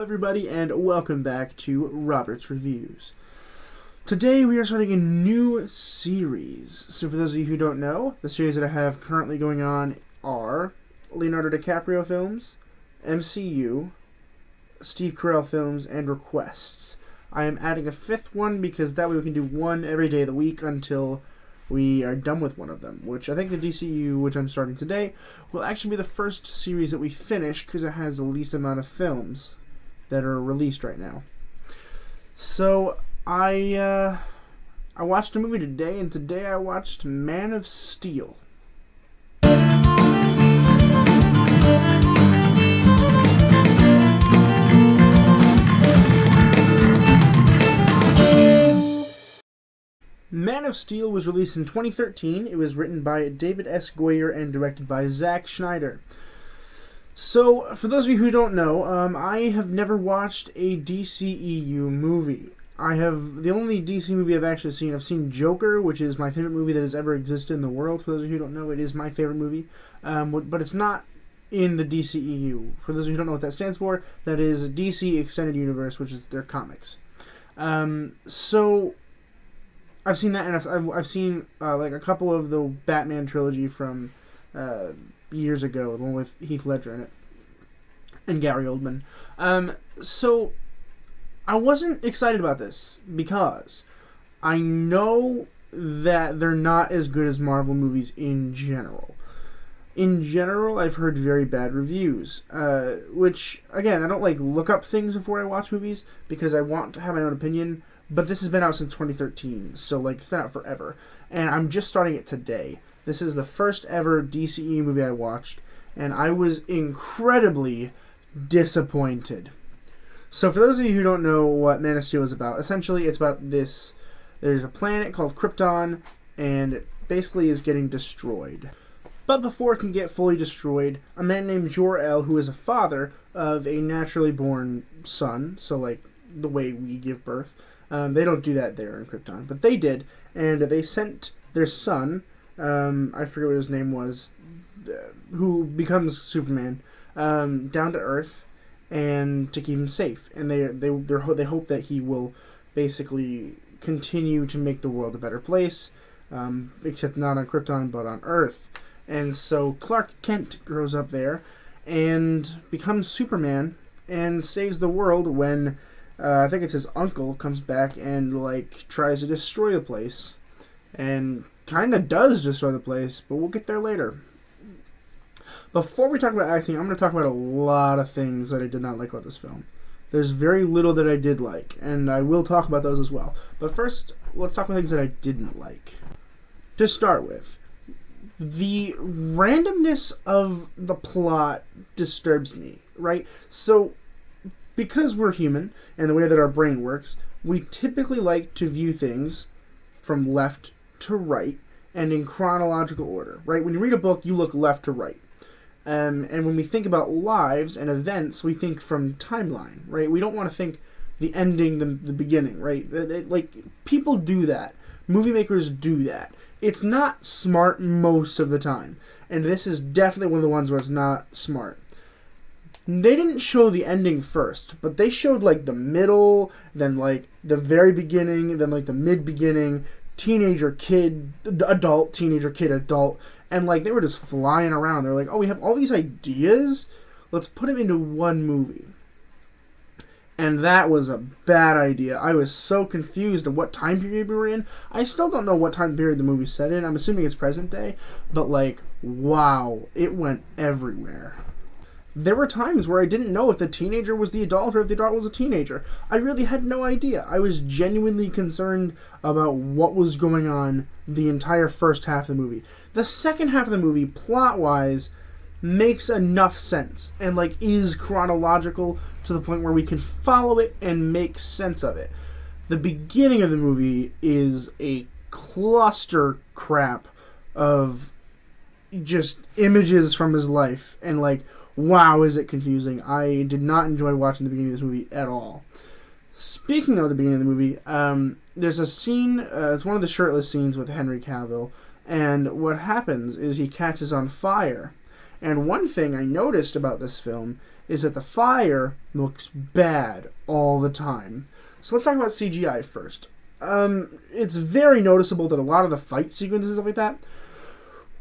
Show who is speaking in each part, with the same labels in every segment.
Speaker 1: Everybody, and welcome back to Robert's Reviews. Today we are starting a new series. So for those of you who don't know, the series that I have currently going on are Leonardo DiCaprio films, MCU, Steve Carell films, and requests. I am adding a fifth one because that way we can do one every day of the week until we are done with one of them, which I think the DCU, which I'm starting today, will actually be the first series that we finish because it has the least amount of films that are released right now. So I watched a movie today, and today I watched Man of Steel. Man of Steel was released in 2013. It was written by David S. Goyer and directed by Zack Snyder. So, for those of you who don't know, I have never watched a DCEU movie. The only DC movie I've seen Joker, which is my favorite movie that has ever existed in the world. For those of you who don't know, it is my favorite movie, but it's not in the DCEU. For those of you who don't know what that stands for, that is DC Extended Universe, which is their comics. So, I've seen that, and I've seen like a couple of the Batman trilogy from years ago, the one with Heath Ledger in it, and Gary Oldman. So, I wasn't excited about this, because I know that they're not as good as Marvel movies in general. In general, I've heard very bad reviews, which, again, I don't look up things before I watch movies, because I want to have my own opinion, but this has been out since 2013, so, it's been out forever, and I'm just starting it today. This is the first ever DCE movie I watched, and I was incredibly disappointed. So for those of you who don't know what Man of Steel is about, essentially it's about this. There's a planet called Krypton, and it basically is getting destroyed. But before it can get fully destroyed, a man named Jor-El, who is a father of a naturally born son, so the way we give birth, they don't do that there in Krypton, but they did, and they sent their son, I forget what his name was, who becomes Superman, down to Earth, and to keep him safe. And they hope that he will basically continue to make the world a better place, except not on Krypton, but on Earth. And so Clark Kent grows up there and becomes Superman and saves the world when I think it's his uncle comes back and tries to destroy the place, and kind of does destroy the place, but we'll get there later. Before we talk about acting, I'm going to talk about a lot of things that I did not like about this film. There's very little that I did like, and I will talk about those as well. But first, let's talk about things that I didn't like. To start with, the randomness of the plot disturbs me, right? So, because we're human, and the way that our brain works, we typically like to view things from left to right, and in chronological order, right? When you read a book, you look left to right. And when we think about lives and events, we think from timeline, right? We don't want to think the ending, the beginning, right? People do that. Movie makers do that. It's not smart most of the time. And this is definitely one of the ones where it's not smart. They didn't show the ending first, but they showed the middle, then the very beginning, then the mid-beginning, teenager, kid, adult, teenager, kid, adult, and they were just flying around. They're oh, we have all these ideas, let's put them into one movie. And that was a bad idea. I was so confused of what time period we were in. I still don't know what time period the movie's set in. I'm assuming it's present day, but wow, it went everywhere. There were times where I didn't know if the teenager was the adult or if the adult was a teenager. I really had no idea. I was genuinely concerned about what was going on the entire first half of the movie. The second half of the movie, plot-wise, makes enough sense and is chronological to the point where we can follow it and make sense of it. The beginning of the movie is a cluster crap of just images from his life, and wow, is it confusing. I did not enjoy watching the beginning of this movie at all. Speaking of the beginning of the movie, there's a scene, it's one of the shirtless scenes with Henry Cavill, and what happens is he catches on fire. And one thing I noticed about this film is that the fire looks bad all the time. So let's talk about CGI first. It's very noticeable that a lot of the fight sequences and stuff like that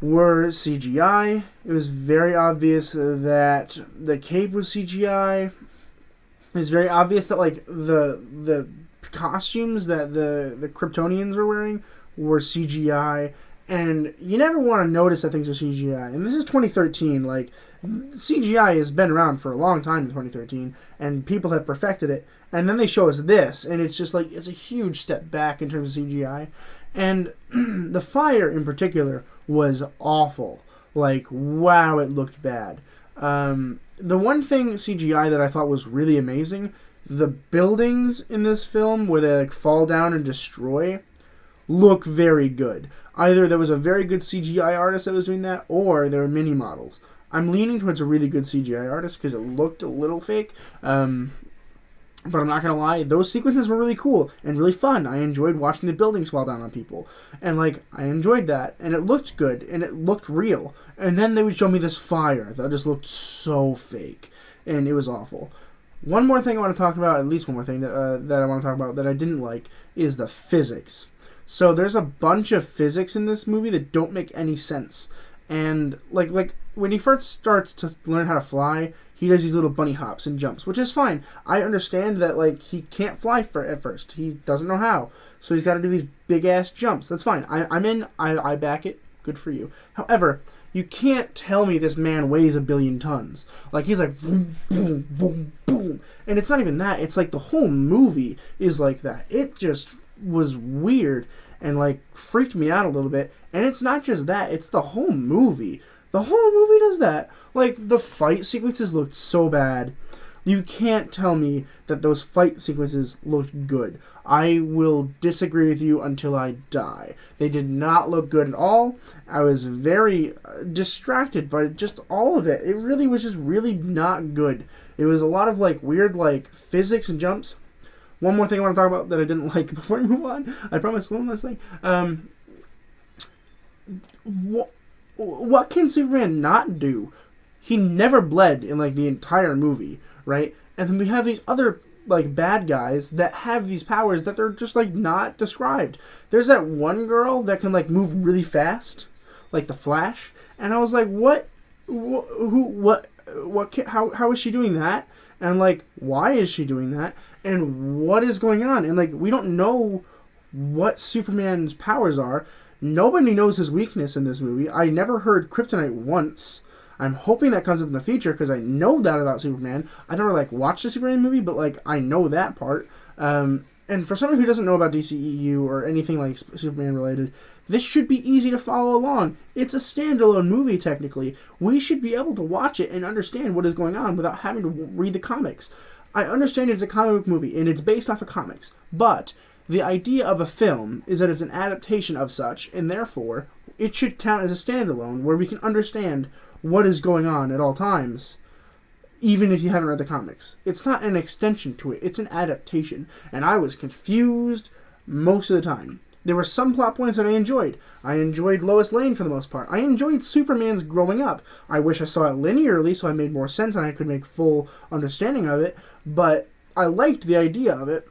Speaker 1: were CGI. It was very obvious that the cape was CGI. It was very obvious that like the costumes that the Kryptonians were wearing were CGI. And you never want to notice that things are CGI. And this is 2013. Like, CGI has been around for a long time in 2013, and people have perfected it. And then they show us this, and it's just like, it's a huge step back in terms of CGI. And the fire in particular was awful. Like, wow, it looked bad. The one thing CGI that I thought was really amazing, the buildings in this film where they like fall down and destroy look very good. Either there was a very good CGI artist that was doing that, or there were mini models. I'm leaning towards a really good CGI artist because it looked a little fake. But I'm not going to lie, those sequences were really cool and really fun. I enjoyed watching the buildings fall down on people. And, like, I enjoyed that. And it looked good. And it looked real. And then they would show me this fire that just looked so fake. And it was awful. One more thing I want to talk about, at least one more thing that I want to talk about that I didn't like, is the physics. So there's a bunch of physics in this movie that don't make any sense. And, like when he first starts to learn how to fly, he does these little bunny hops and jumps, which is fine. I understand that, like, he can't fly at first. He doesn't know how. So he's got to do these big-ass jumps. That's fine. I'm in. I back it. Good for you. However, you can't tell me this man weighs 1 billion tons. Like, he's like, boom, boom, boom, boom. And it's not even that. It's like the whole movie is like that. It just was weird and, like, freaked me out a little bit. And it's not just that. It's the whole movie. The whole movie does that. Like, the fight sequences looked so bad. You can't tell me that those fight sequences looked good. I will disagree with you until I die. They did not look good at all. I was very distracted by just all of it. It really was just really not good. It was a lot of, like, weird, like, physics and jumps. One more thing I want to talk about that I didn't like before we move on. I promise one last thing. What can Superman not do? He never bled in, like, the entire movie, right? And then we have these other, like, bad guys that have these powers that they're just, like, not described. There's that one girl that can, like, move really fast, like the Flash. And I was like, how is she doing that? And, like, why is she doing that? And what is going on? And, like, we don't know what Superman's powers are. Nobody knows his weakness in this movie. I never heard kryptonite once. I'm hoping that comes up in the future because I know that about Superman. I never, like, watched a Superman movie, but, like, I know that part. And for someone who doesn't know about DCEU or anything, like, Superman related, this should be easy to follow along. It's a standalone movie, technically. We should be able to watch it and understand what is going on without having to read the comics. I understand it's a comic book movie, and it's based off of comics, but the idea of a film is that it's an adaptation of such, and therefore, it should count as a standalone, where we can understand what is going on at all times, even if you haven't read the comics. It's not an extension to it, it's an adaptation, and I was confused most of the time. There were some plot points that I enjoyed. I enjoyed Lois Lane for the most part. I enjoyed Superman's growing up. I wish I saw it linearly so it made more sense and I could make full understanding of it, but I liked the idea of it.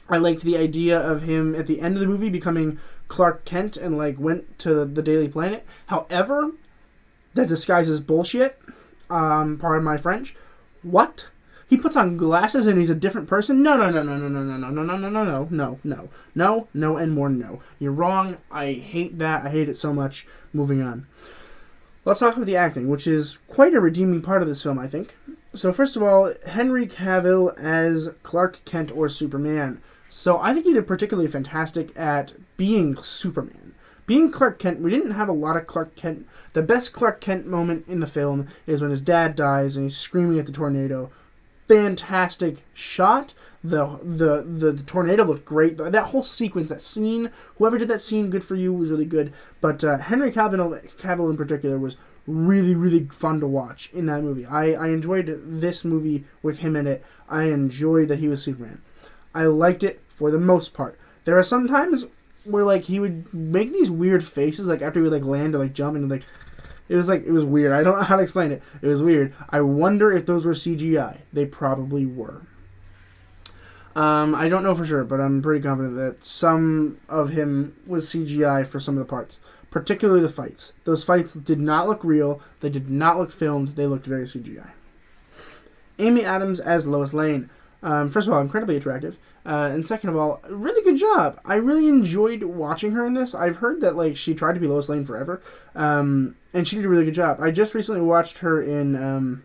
Speaker 1: I liked the idea of him at the end of the movie becoming Clark Kent and, like, went to the Daily Planet. However, that disguise is bullshit. Pardon my French. What? He puts on glasses and he's a different person? No, and more no. You're wrong. I hate that. I hate it so much. Moving on. Let's talk about the acting, which is quite a redeeming part of this film, I think. So first of all, Henry Cavill as Clark Kent or Superman. So I think he did particularly fantastic at being Superman. Being Clark Kent, we didn't have a lot of Clark Kent. The best Clark Kent moment in the film is when his dad dies and he's screaming at the tornado. Fantastic shot. The tornado looked great. That whole sequence, that scene, whoever did that scene, good for you, was really good. But Henry Cavill in particular was really, really fun to watch in that movie. I enjoyed this movie with him in it. I enjoyed that he was Superman. I liked it for the most part. There are some times where, like, he would make these weird faces, like, after he would, like, land or, like, jump, and, like, It was weird. I don't know how to explain it. It was weird. I wonder if those were CGI. They probably were. I don't know for sure, but I'm pretty confident that some of him was CGI for some of the parts, particularly the fights. Those fights did not look real. They did not look filmed. They looked very CGI. Amy Adams as Lois Lane. First of all, incredibly attractive. And second of all, really good job. I really enjoyed watching her in this. I've heard that she tried to be Lois Lane forever, and she did a really good job. I just recently watched her in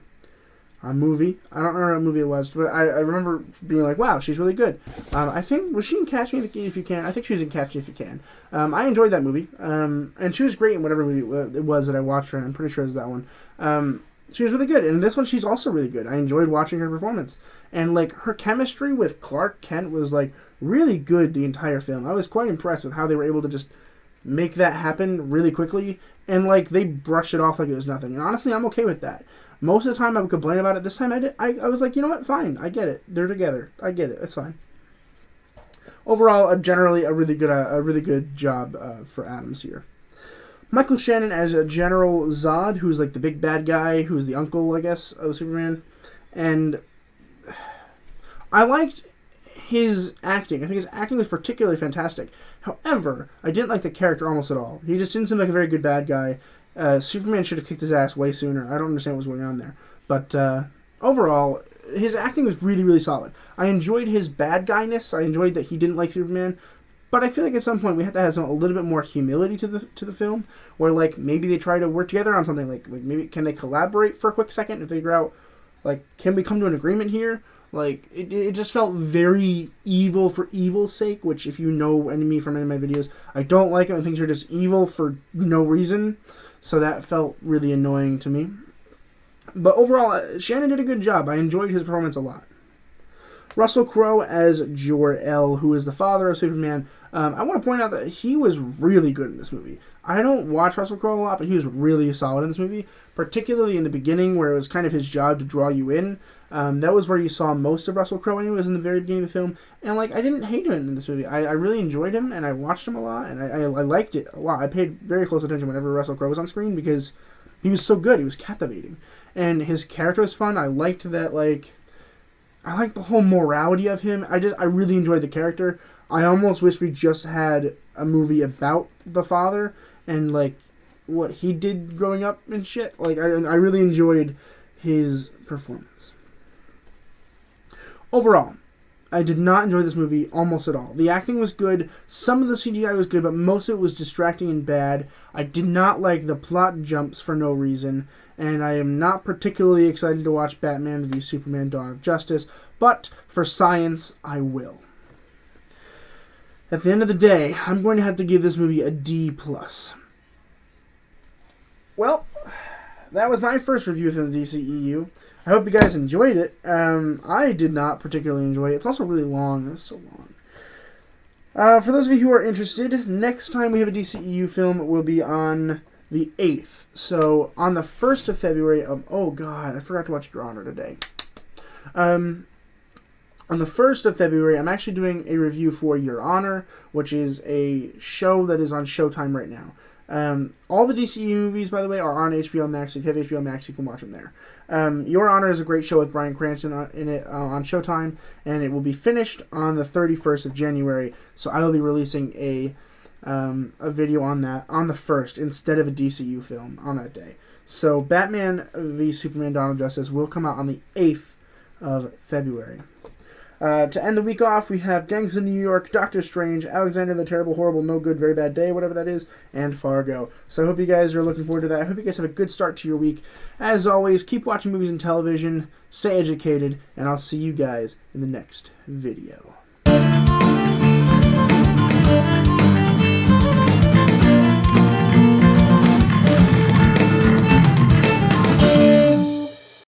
Speaker 1: a movie. I don't remember what movie it was, but I remember being like, wow, she's really good. I think, was she in Catch Me If You Can? I think she was in Catch Me If You Can. I enjoyed that movie, and she was great in whatever movie it was that I watched her in. I'm pretty sure it was that one. She was really good. And in this one, she's also really good. I enjoyed watching her performance. And, her chemistry with Clark Kent was, really good the entire film. I was quite impressed with how they were able to just make that happen really quickly. And, they brushed it off like it was nothing. And honestly, I'm okay with that. Most of the time, I would complain about it. This time, I was like, you know what? Fine. I get it. They're together. I get it. It's fine. Overall, generally, a really good job for Adams here. Michael Shannon as General Zod, who's the big bad guy, who's the uncle, I guess, of Superman. And I liked his acting. I think his acting was particularly fantastic. However, I didn't like the character almost at all. He just didn't seem like a very good bad guy. Superman should have kicked his ass way sooner. I don't understand what was going on there. But overall, his acting was really, really solid. I enjoyed his bad guyness. I enjoyed that he didn't like Superman. But I feel like at some point we have to have a little bit more humility to the film, where maybe they try to work together on something. Maybe can they collaborate for a quick second and figure out can we come to an agreement here? It just felt very evil for evil's sake, which if you know me from any of my videos, I don't like it when things are just evil for no reason. So that felt really annoying to me. But overall, Shannon did a good job. I enjoyed his performance a lot. Russell Crowe as Jor-El, who is the father of Superman. I want to point out that he was really good in this movie. I don't watch Russell Crowe a lot, but he was really solid in this movie, particularly in the beginning where it was kind of his job to draw you in. That was where you saw most of Russell Crowe anyway, was in the very beginning of the film. And I didn't hate him in this movie. I really enjoyed him, and I watched him a lot, and I liked it a lot. I paid very close attention whenever Russell Crowe was on screen because he was so good. He was captivating. And his character was fun. I liked that, I like the whole morality of him. I really enjoyed the character. I almost wish we just had a movie about the father and what he did growing up and shit. I really enjoyed his performance. Overall, I did not enjoy this movie almost at all. The acting was good. Some of the CGI was good, but most of it was distracting and bad. I did not like the plot jumps for no reason. And I am not particularly excited to watch Batman v Superman Dawn of Justice, but for science, I will. At the end of the day, I'm going to have to give this movie a D+. Well, that was my first review of the DCEU. I hope you guys enjoyed it. I did not particularly enjoy it. It's also really long. It's so long. For those of you who are interested, next time we have a DCEU film will be on the 8th. So, on the 1st of February... oh, God, I forgot to watch Your Honor today. On the 1st of February, I'm actually doing a review for Your Honor, which is a show that is on Showtime right now. All the DCU movies, by the way, are on HBO Max. If you have HBO Max, you can watch them there. Your Honor is a great show with Bryan Cranston in it on Showtime, and it will be finished on the 31st of January, so I will be releasing a video on that on the 1st instead of a DCU film on that day. So Batman v Superman Dawn of Justice will come out on the 8th of February. To end the week off, we have Gangs of New York, Doctor Strange, Alexander the Terrible, Horrible, No Good, Very Bad Day, whatever that is, and Fargo. So I hope you guys are looking forward to that. I hope you guys have a good start to your week. As always, keep watching movies and television, stay educated, and I'll see you guys in the next video.